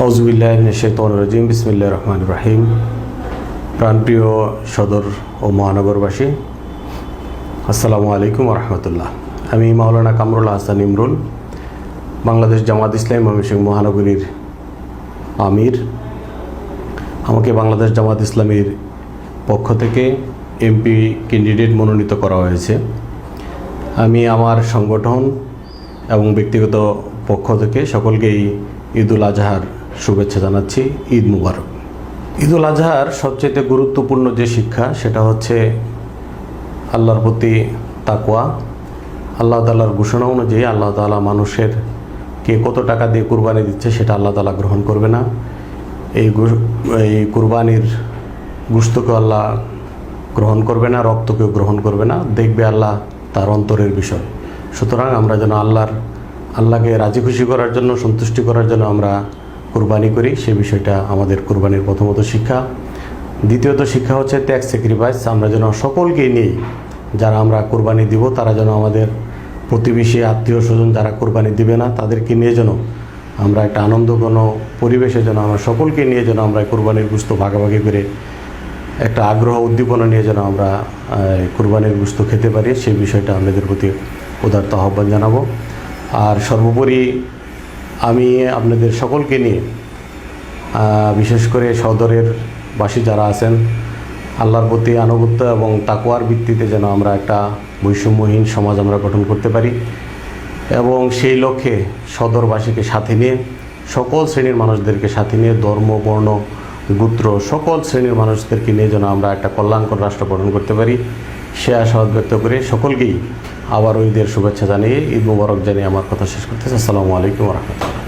আউযুবিল্লাহি মিনাশ শাইতানির রাজিম। বিসমিল্লাহির রহমানির রহিম। প্রাণপ্রিয় সদর ও মহানগরবাসী, আসসালামু আলাইকুম ওয়া রাহমাতুল্লাহ। আমি মাওলানা কামরুল হাসান ইমরুল, বাংলাদেশ জামাত ইসলামী ময়মনসিংহ মহানগরীর আমির। আমাকে বাংলাদেশ জামাত ইসলামীর পক্ষ থেকে এমপি ক্যান্ডিডেট মনোনীত করা হয়েছে। আমি আমার সংগঠন এবং ব্যক্তিগত পক্ষ থেকে সকলকেই ঈদুল আজহার শুভেচ্ছা জানাচ্ছি। ঈদ মুবারক। ঈদুল আজহার সবচেয়ে গুরুত্বপূর্ণ যে শিক্ষা সেটা হচ্ছে আল্লাহর প্রতি তাকওয়া। আল্লাহ তাআলার ঘোষণা অনুযায়ী আল্লাহ তাআলা মানুষের কে কত টাকা দিয়ে কুরবানি দিচ্ছে সেটা আল্লাহ তাআলা গ্রহণ করবে না। এই কুরবানির গোশতকে আল্লাহ গ্রহণ করবে না, রক্তকেও গ্রহণ করবে না, দেখবে আল্লাহ তার অন্তরের বিষয়। সুতরাং আমরা যেন আল্লাহকে রাজি খুশি করার জন্য, সন্তুষ্টি করার জন্য আমরা কুরবানি করি, সে বিষয়টা আমাদের কুরবানির প্রথমত শিক্ষা। দ্বিতীয়ত শিক্ষা হচ্ছে ত্যাগ, স্যাক্রিফাইস। আমরা যেন সকলকে নিয়ে, যারা আমরা কুরবানি দিব তারা যেন আমাদের প্রতিবেশী, আত্মীয় স্বজন যারা কুরবানি দিবে না তাদেরকে নিয়ে যেন আমরা একটা আনন্দঘন পরিবেশে যেন আমরা সকলকে নিয়ে যেন আমরা কুরবানির গোশত ভাগাভাগি করে একটা আগ্রহ উদ্দীপনা নিয়ে যেন আমরা কুরবানির গোশত খেতে পারি, সেই বিষয়টা আপনাদের প্রতি উদারত আহ্বান জানাবো। আর সর্বোপরি আমি আপনাদের সকলকে নিয়ে, বিশেষ করে সদরের বাসী যারা আছেন, আল্লাহর প্রতি আনুগত্য এবং তাকওয়ার ভিত্তিতে যেন আমরা একটা বৈষম্যহীন সমাজ আমরা গঠন করতে পারি এবং সেই লক্ষ্যে সদরবাসীকে সাথে নিয়ে, সকল শ্রেণীর মানুষদেরকে সাথে নিয়ে, ধর্ম, বর্ণ, গোত্র সকল শ্রেণীর মানুষদেরকে নিয়ে যেন আমরা একটা কল্যাণকর রাষ্ট্র গঠন করতে পারি, সে আশাবাদ ব্যক্ত করে সকলকেই আবার ঈদের শুভেচ্ছা জানিয়ে, ঈদ মুবারক জানিয়ে আমার কথা শেষ করতেছি। আসসালামু আলাইকুম ওয়া রাহমাতুল্লাহ।